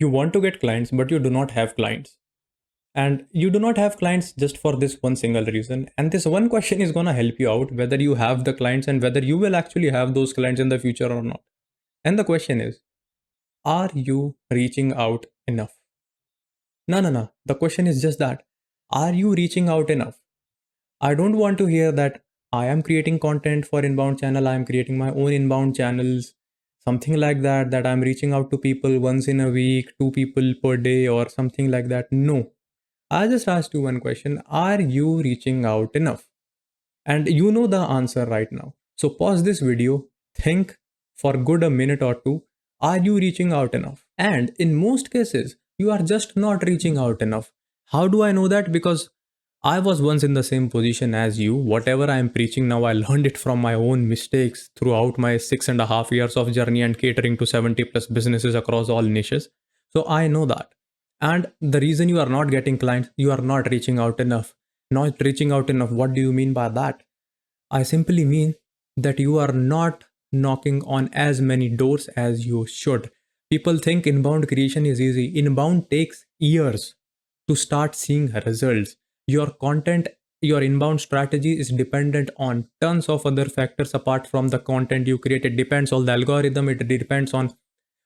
You want to get clients, but you do not have clients. And you do not have clients just for this one single reason. And this one question is going to help you out whether you have the clients and whether you will actually have those clients in the future or not. And the question is, are you reaching out enough? No, no, no. The question is just that. Are you reaching out enough? I don't want to hear that I am creating content for inbound channel, I am creating my own inbound channels, something like that, that I'm reaching out to people once in a week, two people per day, or something like that. No. I just asked you one question. Are you reaching out enough? And you know the answer right now. So pause this video, think for good a minute or two. Are you reaching out enough? And in most cases, you are just not reaching out enough. How do I know that? Because I was once in the same position as you. Whatever I am preaching now, I learned it from my own mistakes throughout my 6.5 years of journey and catering to 70 plus businesses across all niches. So I know that. And the reason you are not getting clients, you are not reaching out enough. Not reaching out enough. What do you mean by that? I simply mean that you are not knocking on as many doors as you should. People think inbound creation is easy. Inbound takes years to start seeing results. Your content, your inbound strategy is dependent on tons of other factors apart from the content you create. It depends on the algorithm, it depends on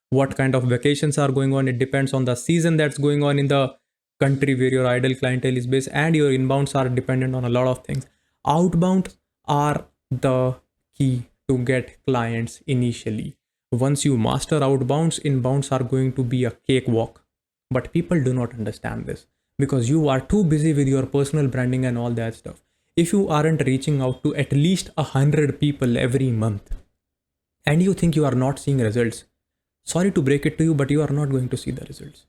what kind of vacations are going on, it depends on the season that's going on in the country where your ideal clientele is based, and your inbounds are dependent on a lot of things. Outbound are the key to get clients initially. Once you master outbounds, inbounds are going to be a cakewalk. But people do not understand this because you are too busy with your personal branding and all that stuff. If you aren't reaching out to at least 100 people every month and you think you are not seeing results, sorry to break it to you, but you are not going to see the results.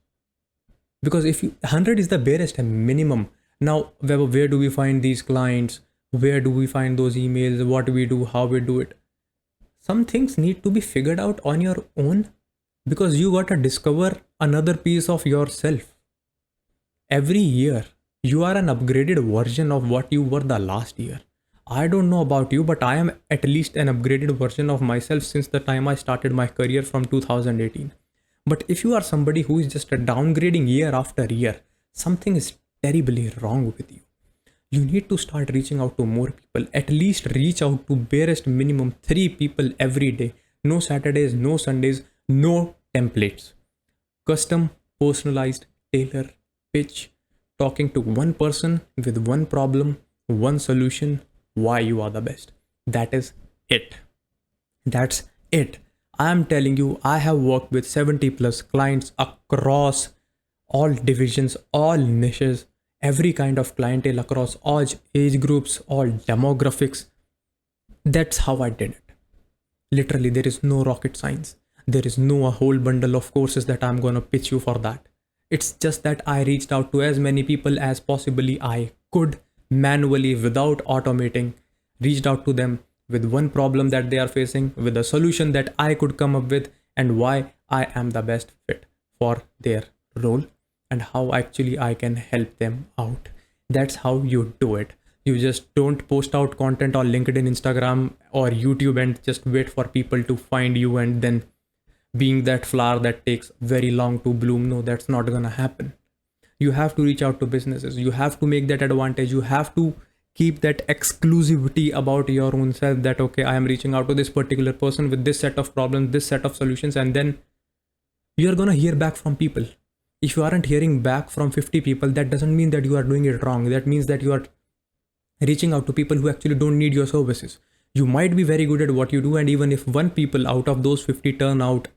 Because if 100 is the barest minimum. Now, where do we find these clients? Where do we find those emails? What do we do? How we do it? Some things need to be figured out on your own because you got to discover another piece of yourself. Every year, you are an upgraded version of what you were the last year. I don't know about you, but I am at least an upgraded version of myself since the time I started my career from 2018. But if you are somebody who is just downgrading year after year, something is terribly wrong with you. You need to start reaching out to more people. At least reach out to barest minimum 3 people every day. No Saturdays, no Sundays, no templates. Custom, personalized, tailor, pitch, talking to one person with one problem, one solution, why you are the best. That is it. That's it. I am telling you, I have worked with 70 plus clients across all divisions, all niches, every kind of clientele across all age groups, all demographics. That's how I did it. Literally, there is no rocket science. There is no a whole bundle of courses that I'm going to pitch you for that. It's just that I reached out to as many people as possibly I could manually without automating, reached out to them with one problem that they are facing, with a solution that I could come up with, and why I am the best fit for their role and how actually I can help them out. That's how you do it. You just don't post out content on LinkedIn, Instagram, or YouTube and just wait for people to find you and then being that flower that takes very long to bloom. No, that's not gonna happen. You have to reach out to businesses. You have to make that advantage. You have to keep that exclusivity about your own self, that okay, I am reaching out to this particular person with this set of problems, this set of solutions, and then you're gonna hear back from people. If you aren't hearing back from 50 people, that doesn't mean that you are doing it wrong. That means that you are reaching out to people who actually don't need your services. You might be very good at what you do, and even if one people out of those 50 turn out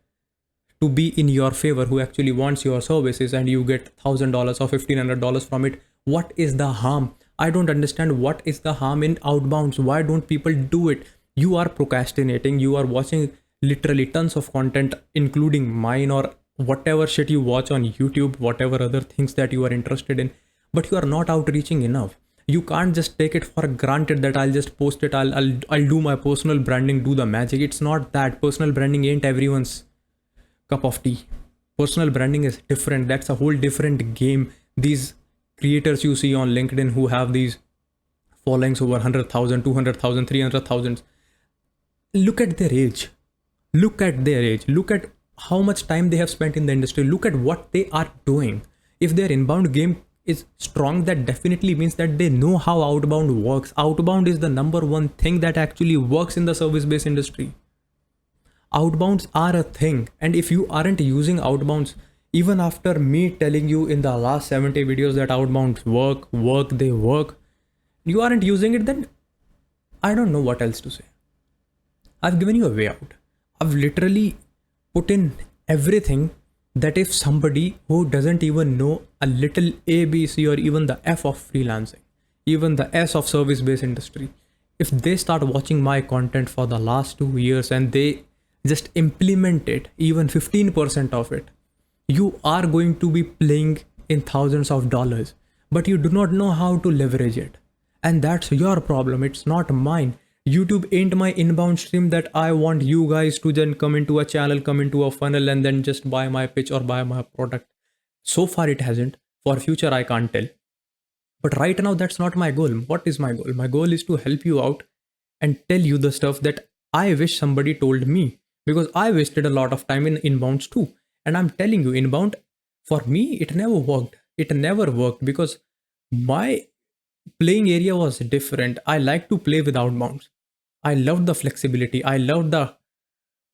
to be in your favor, who actually wants your services, and you get $1,000 or $1,500 from it, what is the harm? I don't understand what is the harm in outbounds. Why don't people do it? You are procrastinating. You are watching literally tons of content, including mine or whatever shit you watch on YouTube, whatever other things that you are interested in, but you are not outreaching enough. You can't just take it for granted that I'll just post it. I'll do my personal branding, do the magic. It's not that. Personal branding ain't everyone's cup of tea. Personal branding is different. That's a whole different game. These creators you see on LinkedIn who have these followings over 100,000, 200,000, 300,000. Look at their age. Look at their age. Look at how much time they have spent in the industry. Look at what they are doing. If their inbound game is strong, that definitely means that they know how outbound works. Outbound is the number one thing that actually works in the service based industry. Outbounds are a thing, and if you aren't using outbounds, even after me telling you in the last 70 videos that outbounds work, you aren't using it, then I don't know what else to say. I've given you a way out. I've literally put in everything that if somebody who doesn't even know a little A, B, C, or even the F of freelancing, even the S of service based industry, if they start watching my content for the last 2 years and they just implement it, even 15% of it, you are going to be playing in thousands of dollars, but you do not know how to leverage it. And that's your problem. It's not mine. YouTube ain't my inbound stream that I want you guys to then come into a channel, come into a funnel, and then just buy my pitch or buy my product. So far, it hasn't. For future, I can't tell. But right now, that's not my goal. What is my goal? My goal is to help you out and tell you the stuff that I wish somebody told me, because I wasted a lot of time in inbounds too. And I'm telling you, inbound, for me, it never worked. It never worked because my playing area was different. I like to play with outbounds. I loved the flexibility. I loved the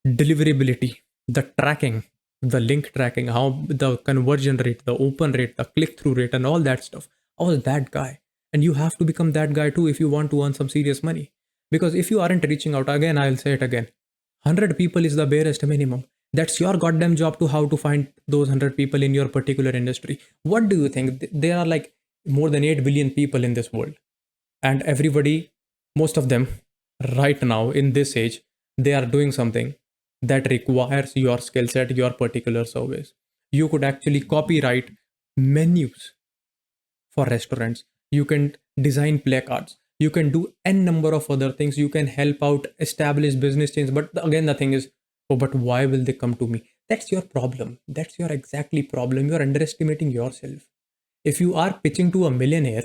deliverability, the tracking, the link tracking, how the conversion rate, the open rate, the click through rate, and all that stuff. I was that guy. And you have to become that guy too if you want to earn some serious money. Because if you aren't reaching out, again, I'll say it again, 100 people is the barest minimum. That's your goddamn job to how to find those 100 people in your particular industry. What do you think? There are like more than 8 billion people in this world. And everybody, most of them, right now in this age, they are doing something that requires your skill set, your particular service. You could actually copyright menus for restaurants. You can design placards. You can do n number of other things. You can help out establish business chains. But again, the thing is, oh, but why will they come to me? That's your problem. That's your exactly problem. You're underestimating yourself. If you are pitching to a millionaire,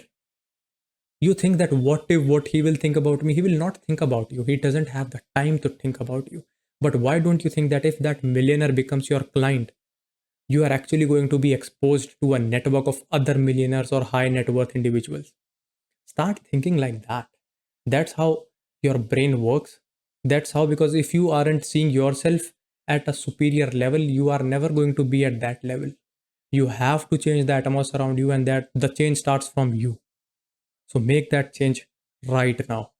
you think that what he will think about me? He will not think about you. He doesn't have the time to think about you. But why don't you think that if that millionaire becomes your client, you are actually going to be exposed to a network of other millionaires or high net worth individuals? Start thinking like that. That's how your brain works. That's how, because if you aren't seeing yourself at a superior level, you are never going to be at that level. You have to change the atmosphere around you, and that the change starts from you. So make that change right now.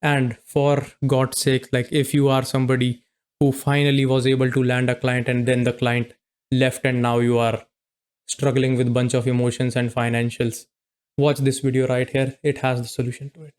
And for God's sake, like if you are somebody who finally was able to land a client and then the client left and now you are struggling with a bunch of emotions and financials, watch this video right here. It has the solution to it.